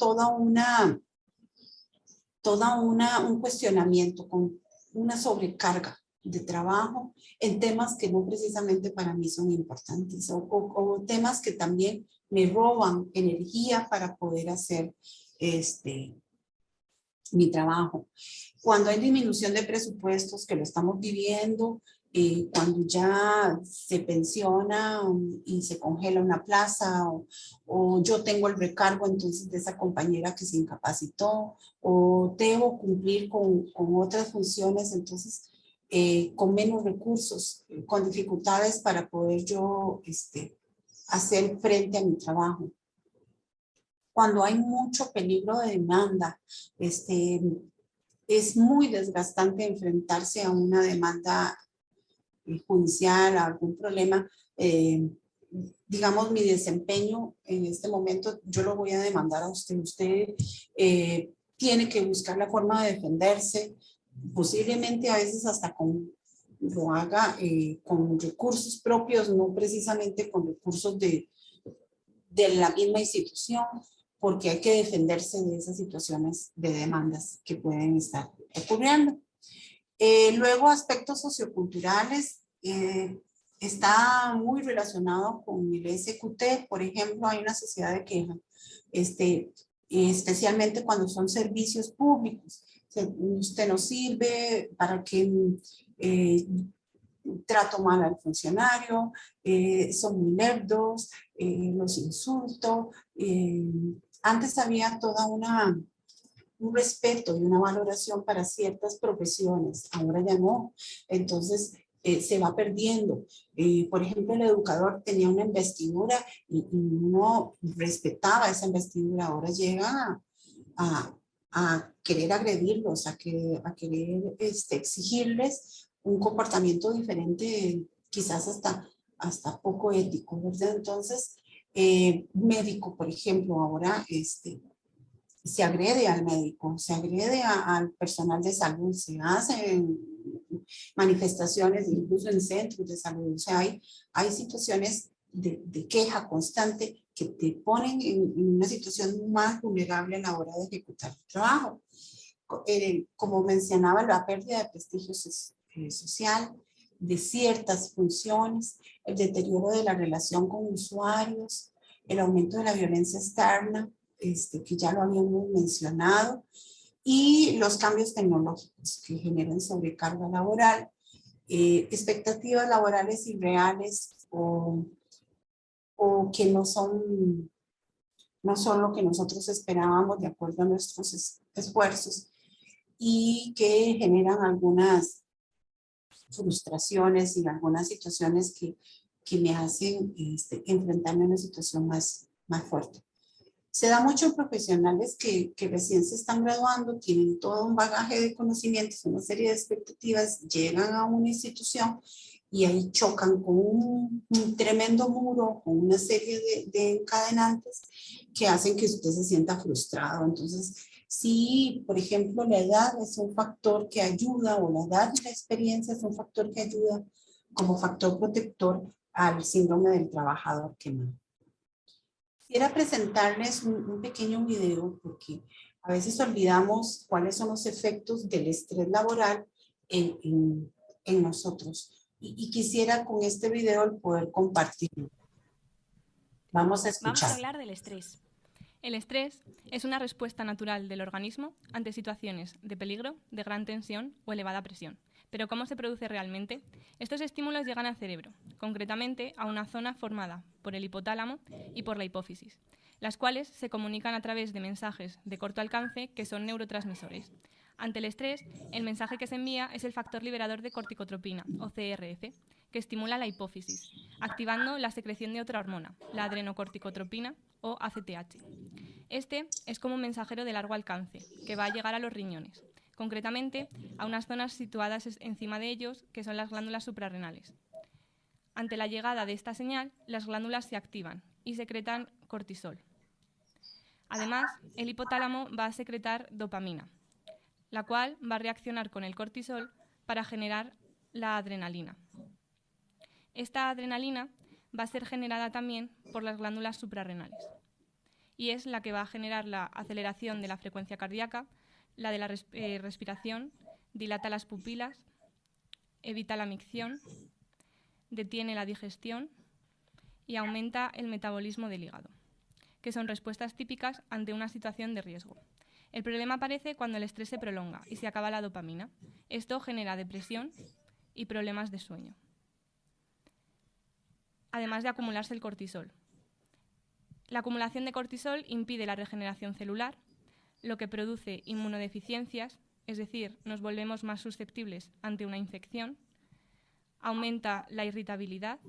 un cuestionamiento con una sobrecarga de trabajo en temas que no precisamente para mí son importantes o temas que también me roban energía para poder hacer mi trabajo. Cuando hay disminución de presupuestos, que lo estamos viviendo, cuando ya se pensiona y se congela una plaza o yo tengo el recargo entonces de esa compañera que se incapacitó o debo cumplir con otras funciones, entonces con menos recursos, con dificultades para poder yo hacer frente a mi trabajo. Cuando hay mucho peligro de demanda, es muy desgastante enfrentarse a una demanda judicial, a algún problema. Digamos, mi desempeño en este momento, yo lo voy a demandar a usted. Usted tiene que buscar la forma de defenderse, posiblemente a veces hasta lo haga con recursos propios, no precisamente con recursos de la misma institución, porque hay que defenderse de esas situaciones de demandas que pueden estar ocurriendo. Luego, aspectos socioculturales, está muy relacionado con el SQT. Por ejemplo, hay una sociedad de queja, especialmente cuando son servicios públicos. Usted no sirve, para que trato mal al funcionario, son muy lerdos, los insulto. Antes había toda un respeto y una valoración para ciertas profesiones, ahora ya no. Entonces se va perdiendo. Por ejemplo, el educador tenía una investidura y uno respetaba esa investidura. Ahora llega a querer agredirlos, a querer exigirles un comportamiento diferente, quizás hasta poco ético, ¿verdad? Entonces, médico, por ejemplo, ahora se agrede al médico, se agrede al personal de salud, se hacen manifestaciones incluso en centros de salud. O sea, hay situaciones de queja constante que te ponen en una situación más vulnerable a la hora de ejecutar el trabajo. Como mencionaba, la pérdida de prestigio social de ciertas funciones, el deterioro de la relación con usuarios, el aumento de la violencia externa, que ya lo habíamos mencionado, y los cambios tecnológicos que generan sobrecarga laboral, expectativas laborales irreales o que no son lo que nosotros esperábamos de acuerdo a nuestros esfuerzos y que generan algunas frustraciones y algunas situaciones que me hacen enfrentarme a una situación más fuerte. Se da mucho en profesionales que recién se están graduando, tienen todo un bagaje de conocimientos, una serie de expectativas, llegan a una institución y ahí chocan con un tremendo muro, con una serie de encadenantes que hacen que usted se sienta frustrado. Entonces, sí, por ejemplo, la edad es un factor que ayuda, o la edad y la experiencia es un factor que ayuda como factor protector al síndrome del trabajador quemado. Quisiera presentarles un pequeño video porque a veces olvidamos cuáles son los efectos del estrés laboral en nosotros. Y quisiera con este video poder compartirlo. Vamos a escuchar. Vamos a hablar del estrés. El estrés es una respuesta natural del organismo ante situaciones de peligro, de gran tensión o elevada presión, Pero ¿cómo se produce realmente? Estos estímulos llegan al cerebro, concretamente a una zona formada por el hipotálamo y por la hipófisis, las cuales se comunican a través de mensajes de corto alcance que son neurotransmisores. Ante el estrés, el mensaje que se envía es el factor liberador de corticotropina, o CRF, que estimula la hipófisis, activando la secreción de otra hormona, la adrenocorticotropina, o ACTH. Este es como un mensajero de largo alcance, que va a llegar a los riñones, concretamente a unas zonas situadas encima de ellos, que son las glándulas suprarrenales. Ante la llegada de esta señal, las glándulas se activan y secretan cortisol. Además, el hipotálamo va a secretar dopamina, la cual va a reaccionar con el cortisol para generar la adrenalina. Esta adrenalina va a ser generada también por las glándulas suprarrenales y es la que va a generar la aceleración de la frecuencia cardíaca, la de la respiración, dilata las pupilas, evita la micción, detiene la digestión y aumenta el metabolismo del hígado, que son respuestas típicas ante una situación de riesgo. El problema aparece cuando el estrés se prolonga y se acaba la dopamina. Esto genera depresión y problemas de sueño, además de acumularse el cortisol. La acumulación de cortisol impide la regeneración celular, lo que produce inmunodeficiencias, es decir, nos volvemos más susceptibles ante una infección, aumenta la irritabilidad,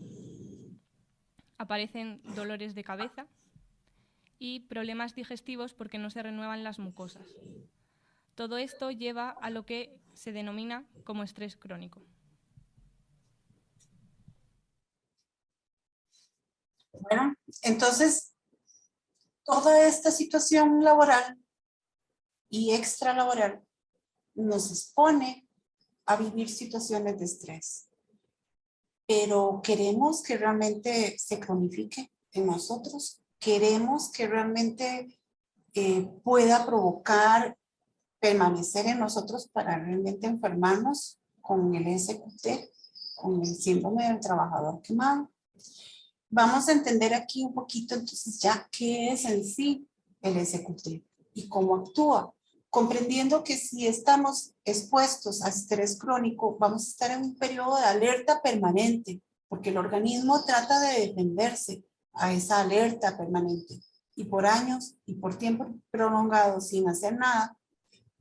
aparecen dolores de cabeza y problemas digestivos porque no se renuevan las mucosas. Todo esto lleva a lo que se denomina como estrés crónico. Bueno, entonces, toda esta situación laboral y extralaboral nos expone a vivir situaciones de estrés. Pero queremos que realmente se cronifique en nosotros. Queremos que realmente pueda provocar permanecer en nosotros para realmente enfermarnos con el SQT, con el síndrome del trabajador quemado. Vamos a entender aquí un poquito entonces ya qué es en sí el SQT y cómo actúa, comprendiendo que si estamos expuestos a estrés crónico, vamos a estar en un periodo de alerta permanente, porque el organismo trata de defenderse a esa alerta permanente. Y por años y por tiempo prolongado sin hacer nada,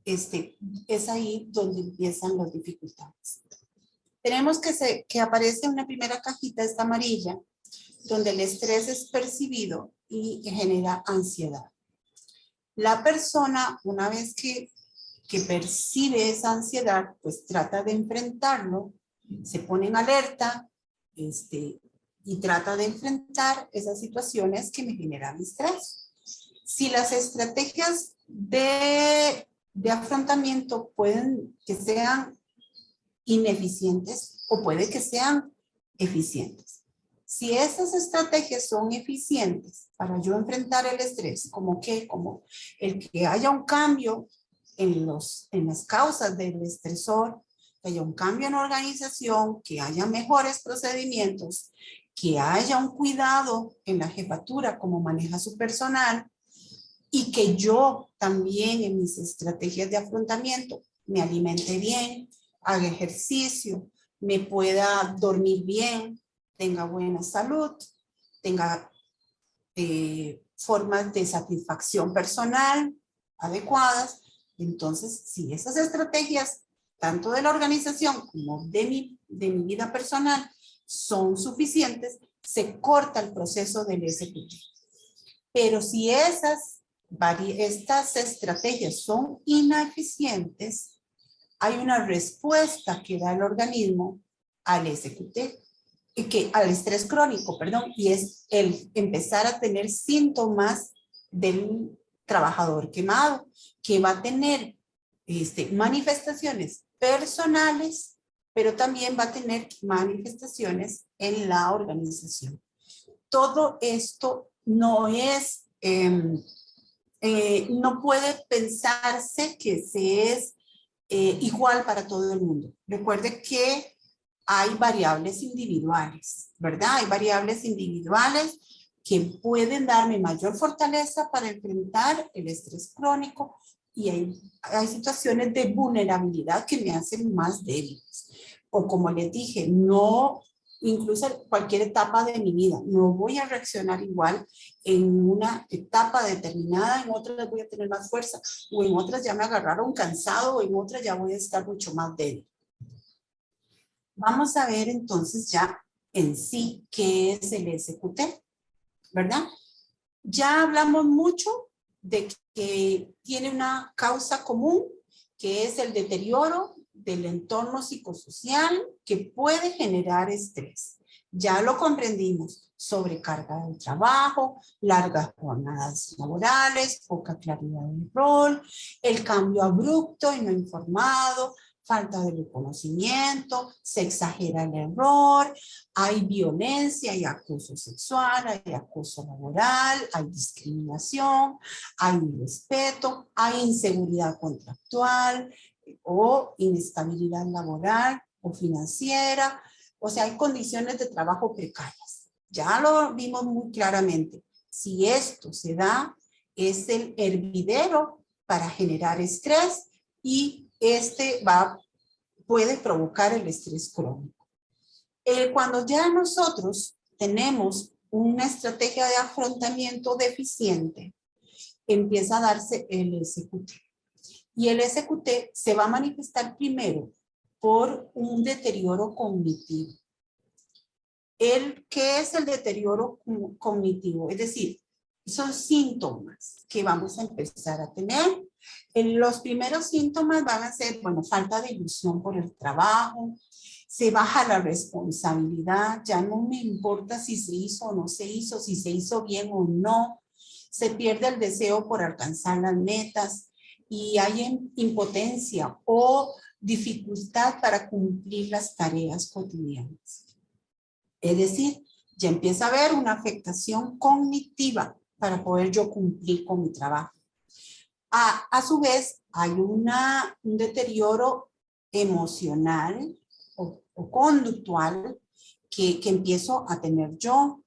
es ahí donde empiezan las dificultades. Tenemos que aparece una primera cajita, esta amarilla, donde el estrés es percibido y genera ansiedad. La persona, una vez que percibe esa ansiedad, pues trata de enfrentarlo, se pone en alerta y trata de enfrentar esas situaciones que me generan estrés. Si las estrategias de afrontamiento pueden que sean ineficientes o puede que sean eficientes. Si esas estrategias son eficientes para yo enfrentar el estrés, como el que haya un cambio en las causas del estresor, que haya un cambio en la organización, que haya mejores procedimientos, que haya un cuidado en la jefatura, como maneja su personal, y que yo también en mis estrategias de afrontamiento me alimente bien, haga ejercicio, me pueda dormir bien, tenga buena salud, tenga formas de satisfacción personal adecuadas. Entonces, si esas estrategias, tanto de la organización como de mi vida personal, son suficientes, se corta el proceso del SQT. Pero si estas estrategias son ineficientes, hay una respuesta que da el organismo al SQT, al estrés crónico, perdón, y es el empezar a tener síntomas del trabajador quemado, que va a tener manifestaciones personales, pero también va a tener manifestaciones en la organización. Todo esto no es, no puede pensarse que se es igual para todo el mundo. Recuerde que hay variables individuales, ¿verdad? Hay variables individuales que pueden darme mayor fortaleza para enfrentar el estrés crónico y hay situaciones de vulnerabilidad que me hacen más débil. O como les dije, no, incluso cualquier etapa de mi vida, no voy a reaccionar igual en una etapa determinada, en otras voy a tener más fuerza, o en otras ya me agarraron cansado, o en otras ya voy a estar mucho más débil. Vamos a ver entonces ya en sí qué es el SQT, ¿verdad? Ya hablamos mucho de que tiene una causa común, que es el deterioro del entorno psicosocial que puede generar estrés. Ya lo comprendimos: sobrecarga del trabajo, largas jornadas laborales, poca claridad del rol, el cambio abrupto y no informado, falta de reconocimiento, se exagera el error, hay violencia y acoso sexual, hay acoso laboral, hay discriminación, hay irrespeto, hay inseguridad contractual o inestabilidad laboral o financiera. O sea, hay condiciones de trabajo precarias. Ya lo vimos muy claramente. Si esto se da, es el hervidero para generar estrés y puede provocar el estrés crónico. Cuando ya nosotros tenemos una estrategia de afrontamiento deficiente, empieza a darse el SQT. Y el SQT se va a manifestar primero por un deterioro cognitivo. ¿Qué es el deterioro cognitivo? Es decir, son síntomas que vamos a empezar a tener. Los primeros síntomas van a ser, bueno, falta de ilusión por el trabajo, se baja la responsabilidad, ya no me importa si se hizo o no se hizo, si se hizo bien o no, se pierde el deseo por alcanzar las metas y hay impotencia o dificultad para cumplir las tareas cotidianas. Es decir, ya empieza a haber una afectación cognitiva para poder yo cumplir con mi trabajo. A su vez, hay un deterioro emocional o conductual que empiezo a tener yo.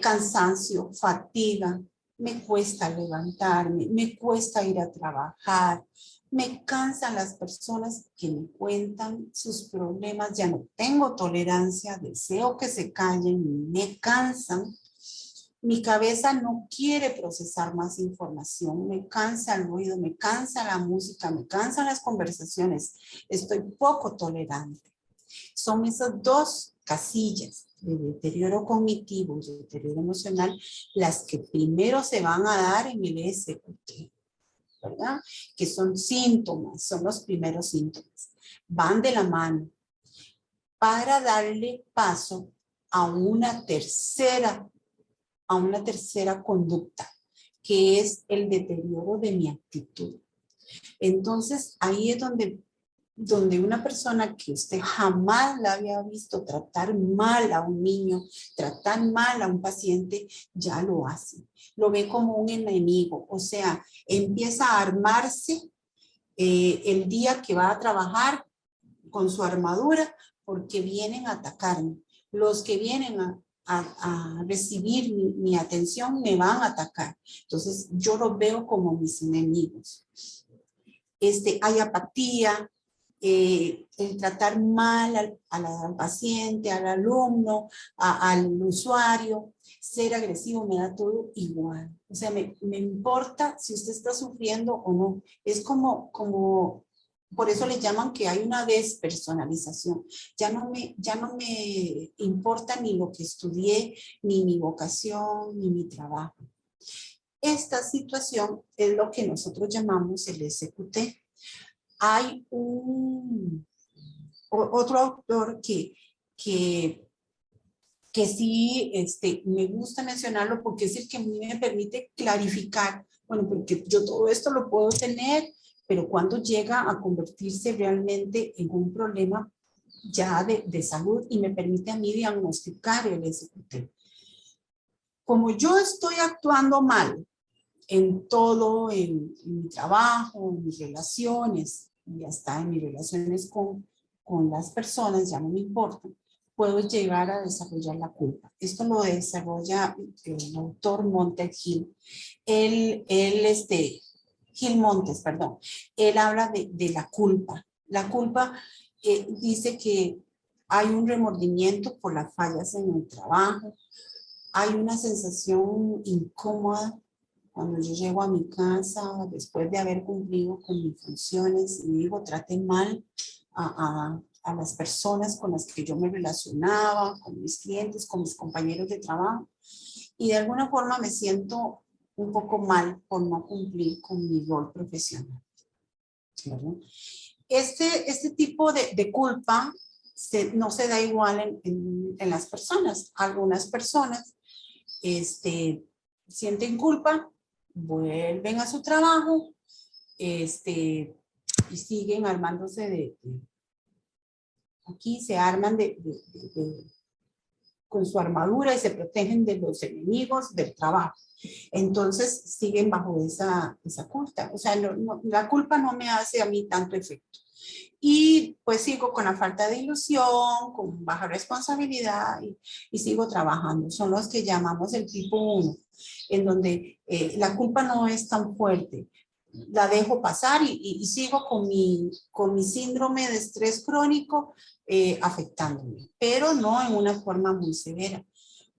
Cansancio, fatiga, me cuesta levantarme, me cuesta ir a trabajar, me cansan las personas que me cuentan sus problemas, ya no tengo tolerancia, deseo que se callen, me cansan. Mi cabeza no quiere procesar más información, me cansa el ruido, me cansa la música, me cansan las conversaciones, estoy poco tolerante. Son esas dos casillas de deterioro cognitivo y deterioro emocional las que primero se van a dar en el SQT, ¿verdad? Que son síntomas, son los primeros síntomas. Van de la mano para darle paso a una tercera conducta, que es el deterioro de mi actitud. Entonces, ahí es donde una persona que usted jamás la había visto tratar mal a un niño, tratar mal a un paciente, ya lo hace. Lo ve como un enemigo, o sea, empieza a armarse el día que va a trabajar con su armadura porque vienen a atacarme. Los que vienen a recibir mi atención me van a atacar. Entonces yo los veo como mis enemigos. Hay apatía, el tratar mal al paciente, al alumno, al usuario, ser agresivo, me da todo igual. O sea, me importa si usted está sufriendo o no. Es como por eso le llaman que hay una despersonalización. Ya no me importa ni lo que estudié, ni mi vocación, ni mi trabajo. Esta situación es lo que nosotros llamamos el SQT. Hay otro autor que sí me gusta mencionarlo porque es el que a mí me permite clarificar, bueno, porque yo todo esto lo puedo tener, pero cuando llega a convertirse realmente en un problema ya de salud y me permite a mí diagnosticar el SQT. Como yo estoy actuando mal en todo, en mi trabajo, en mis relaciones, y hasta en mis relaciones con las personas, ya no me importa, puedo llegar a desarrollar la culpa. Esto lo desarrolla el autor Montague Hill. Él Gil Montes, perdón. Él habla de la culpa. La culpa dice que hay un remordimiento por las fallas en el trabajo, hay una sensación incómoda cuando yo llego a mi casa después de haber cumplido con mis funciones y digo, traté mal a las personas con las que yo me relacionaba, con mis clientes, con mis compañeros de trabajo, y de alguna forma me siento un poco mal por no cumplir con mi rol profesional, ¿verdad? Este tipo de culpa no se da igual en las personas. Algunas personas sienten culpa, vuelven a su trabajo y siguen armándose aquí se arman con su armadura y se protegen de los enemigos del trabajo. Entonces siguen bajo esa culpa. O sea, la culpa no me hace a mí tanto efecto. Y pues sigo con la falta de ilusión, con baja responsabilidad y sigo trabajando. Son los que llamamos el tipo 1, en donde la culpa no es tan fuerte. La dejo pasar y sigo con mi síndrome de estrés crónico afectándome, pero no en una forma muy severa.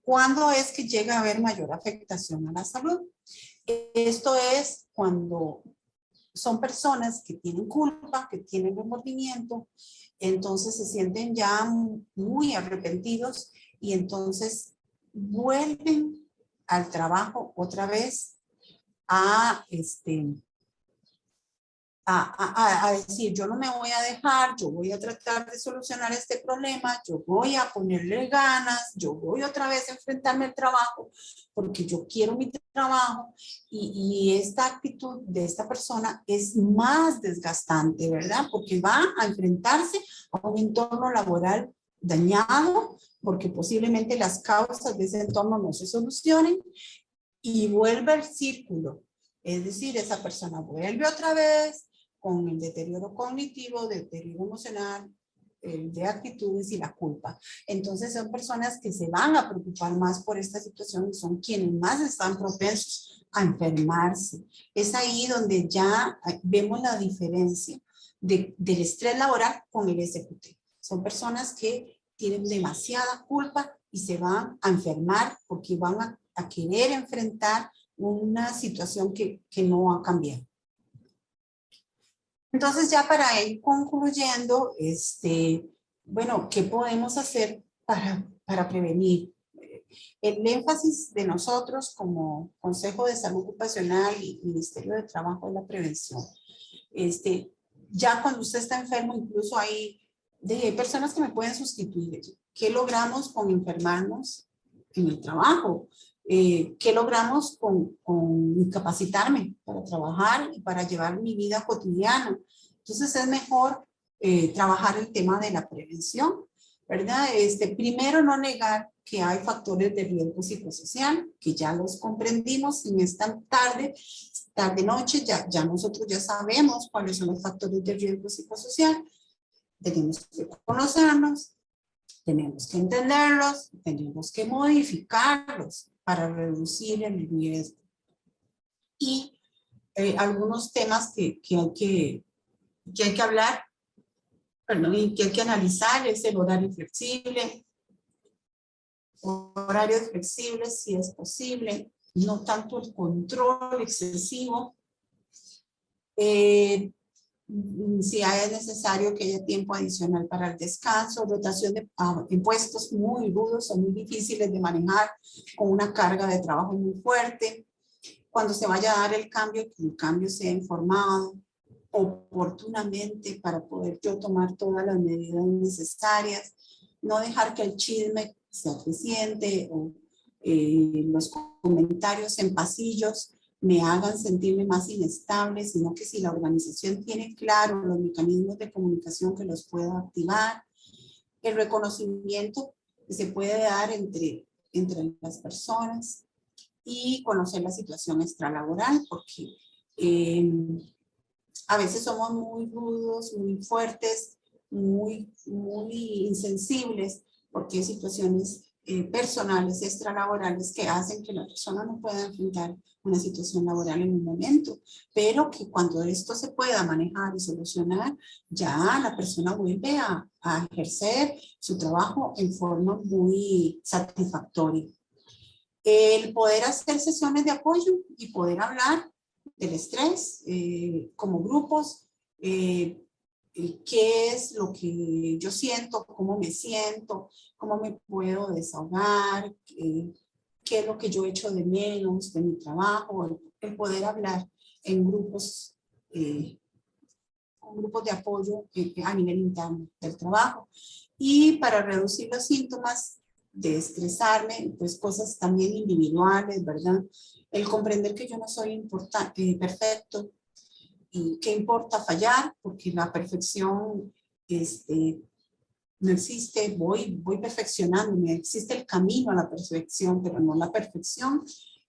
¿Cuándo es que llega a haber mayor afectación a la salud? Esto es cuando son personas que tienen culpa, que tienen remordimiento, entonces se sienten ya muy arrepentidos y entonces vuelven al trabajo otra vez a decir, yo no me voy a dejar, yo voy a tratar de solucionar este problema, yo voy a ponerle ganas, yo voy otra vez a enfrentarme al trabajo porque yo quiero mi trabajo y esta actitud de esta persona es más desgastante, ¿verdad? Porque va a enfrentarse a un entorno laboral dañado porque posiblemente las causas de ese entorno no se solucionen y vuelve al círculo. Es decir, esa persona vuelve otra vez con el deterioro cognitivo, deterioro emocional, de actitudes y la culpa. Entonces son personas que se van a preocupar más por esta situación y son quienes más están propensos a enfermarse. Es ahí donde ya vemos la diferencia del estrés laboral con el SQT. Son personas que tienen demasiada culpa y se van a enfermar porque van a querer enfrentar una situación que no ha cambiado. Entonces, ya para ir concluyendo, bueno, ¿qué podemos hacer para prevenir? El énfasis de nosotros como Consejo de Salud Ocupacional y Ministerio de Trabajo es la prevención. Ya cuando usted está enfermo, incluso hay personas que me pueden sustituir. ¿Qué logramos con enfermarnos en el trabajo? ¿Qué logramos con capacitarme para trabajar y para llevar mi vida cotidiana? Entonces es mejor trabajar el tema de la prevención, ¿verdad? Primero, no negar que hay factores de riesgo psicosocial, que ya los comprendimos en esta tarde-noche, ya nosotros ya sabemos cuáles son los factores de riesgo psicosocial. Tenemos que conocernos, tenemos que entenderlos, tenemos que modificarlos para reducir el riesgo. Y algunos temas que hay que hablar, perdón, y que hay que analizar es el horario flexible. Horarios flexibles si es posible, no tanto el control excesivo. Si es necesario que haya tiempo adicional para el descanso, rotación de puestos muy rudos o muy difíciles de manejar con una carga de trabajo muy fuerte. Cuando se vaya a dar el cambio, que el cambio sea informado oportunamente para poder yo tomar todas las medidas necesarias. No dejar que el chisme se acreciente o los comentarios en pasillos me hagan sentirme más inestable, sino que si la organización tiene claro los mecanismos de comunicación que los pueda activar, el reconocimiento que se puede dar entre las personas y conocer la situación extralaboral, porque a veces somos muy rudos, muy fuertes, muy insensibles, porque hay situaciones personales extralaborales que hacen que la persona no pueda enfrentar una situación laboral en un momento, pero que cuando esto se pueda manejar y solucionar, ya la persona vuelve a ejercer su trabajo en forma muy satisfactoria. El poder hacer sesiones de apoyo y poder hablar del estrés como grupos, qué es lo que yo siento, cómo me siento, cómo me puedo desahogar, qué es lo que yo echo de menos de mi trabajo, el poder hablar en grupos, con grupos de apoyo a nivel interno del trabajo. Y para reducir los síntomas de estresarme, pues cosas también individuales, ¿verdad? El comprender que yo no soy perfecto y que importa fallar, porque la perfección no existe, voy perfeccionándome, existe el camino a la perfección, pero no la perfección.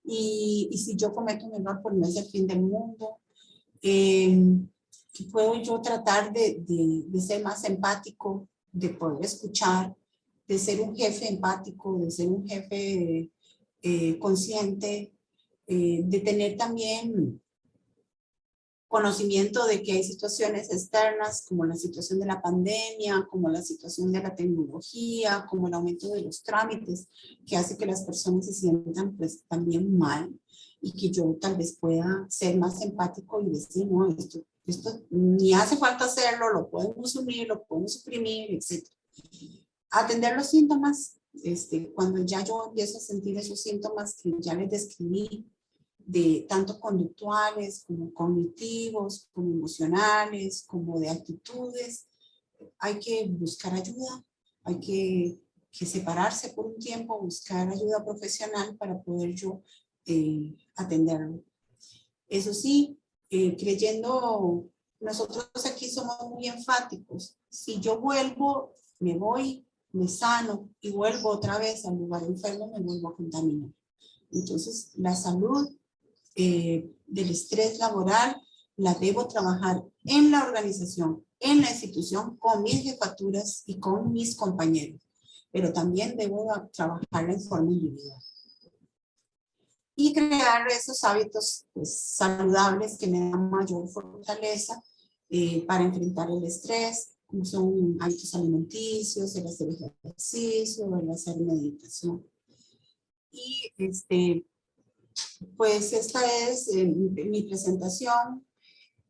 Y si yo cometo un error, pues no es el fin del mundo. Puedo yo tratar de ser más empático, de poder escuchar, de ser un jefe empático, de ser un jefe consciente, de tener también conocimiento de que hay situaciones externas como la situación de la pandemia, como la situación de la tecnología, como el aumento de los trámites, que hace que las personas se sientan pues también mal y que yo tal vez pueda ser más empático y decir, no, esto ni hace falta hacerlo, lo podemos unir, lo podemos suprimir, etc. Atender los síntomas, cuando ya yo empiezo a sentir esos síntomas que ya les describí, de tanto conductuales como cognitivos, como emocionales, como de actitudes, hay que buscar ayuda, hay que separarse por un tiempo, buscar ayuda profesional para poder yo atenderlo. Eso sí, creyendo, nosotros aquí somos muy enfáticos. Si yo vuelvo, me voy, me sano y vuelvo otra vez al lugar enfermo, me vuelvo a contaminar. Entonces, la salud del estrés laboral la debo trabajar en la organización, en la institución, con mis jefaturas y con mis compañeros, pero también debo trabajarla en forma individual. Y crear esos hábitos pues, saludables que me dan mayor fortaleza para enfrentar el estrés, como son hábitos alimenticios, el hacer ejercicio, el hacer meditación. Y pues esta es mi presentación.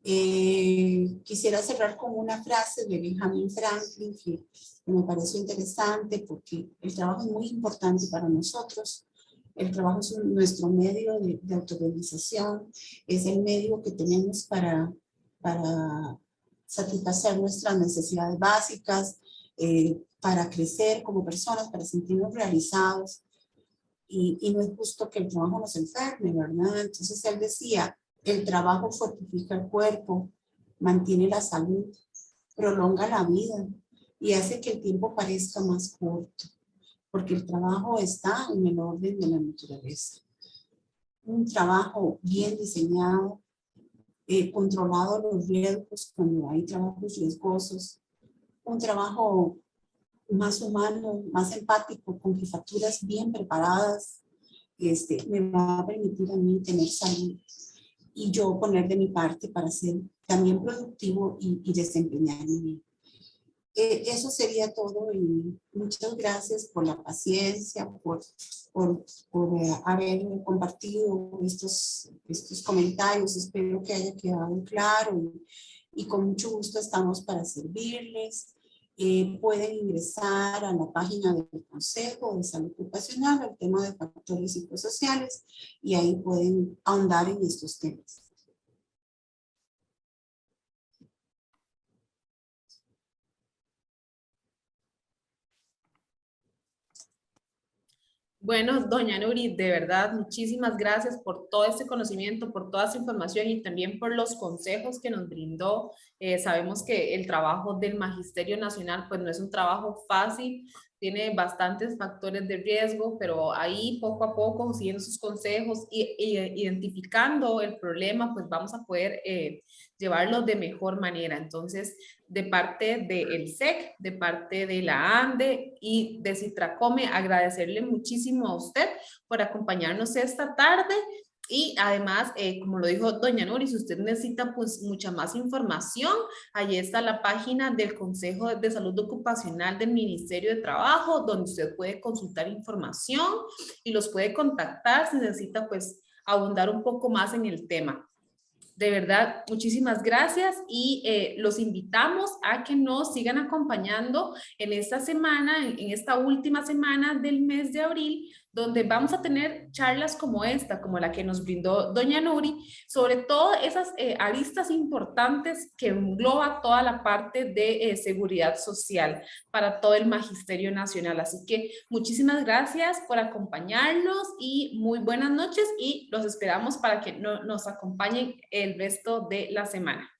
Quisiera cerrar con una frase de Benjamin Franklin que me pareció interesante porque el trabajo es muy importante para nosotros. El trabajo es nuestro medio de autorrealización, es el medio que tenemos para satisfacer nuestras necesidades básicas, para crecer como personas, para sentirnos realizados. Y no es justo que el trabajo nos enferme, ¿verdad? Entonces él decía, el trabajo fortifica el cuerpo, mantiene la salud, prolonga la vida y hace que el tiempo parezca más corto, porque el trabajo está en el orden de la naturaleza. Un trabajo bien diseñado, controlado los riesgos cuando hay trabajos riesgosos, un trabajo más humano, más empático, con jefaturas bien preparadas, me va a permitir a mí tener salud y yo poner de mi parte para ser también productivo y desempeñarme bien. Eso sería todo y muchas gracias por la paciencia, por haber compartido estos comentarios. Espero que haya quedado claro y con mucho gusto estamos para servirles. Pueden ingresar a la página del Consejo de Salud Ocupacional, al tema de factores psicosociales, y ahí pueden ahondar en estos temas. Bueno, doña Nuri, de verdad, muchísimas gracias por todo este conocimiento, por toda esta información y también por los consejos que nos brindó. Sabemos que el trabajo del Magisterio Nacional pues no es un trabajo fácil, tiene bastantes factores de riesgo, pero ahí poco a poco, siguiendo sus consejos y identificando el problema, pues vamos a poder llevarlo de mejor manera. Entonces, de parte del SEC, de parte de la ANDE y de Citracome, agradecerle muchísimo a usted por acompañarnos esta tarde. Y además, como lo dijo doña Nuri, si usted necesita pues mucha más información, ahí está la página del Consejo de Salud Ocupacional del Ministerio de Trabajo, donde usted puede consultar información y los puede contactar si necesita pues abundar un poco más en el tema. De verdad, muchísimas gracias y los invitamos a que nos sigan acompañando en esta semana, en esta última semana del mes de abril, donde vamos a tener charlas como esta, como la que nos brindó doña Nuri, sobre todo esas aristas importantes que engloba toda la parte de seguridad social para todo el Magisterio Nacional. Así que muchísimas gracias por acompañarnos y muy buenas noches y los esperamos para que nos acompañen el resto de la semana.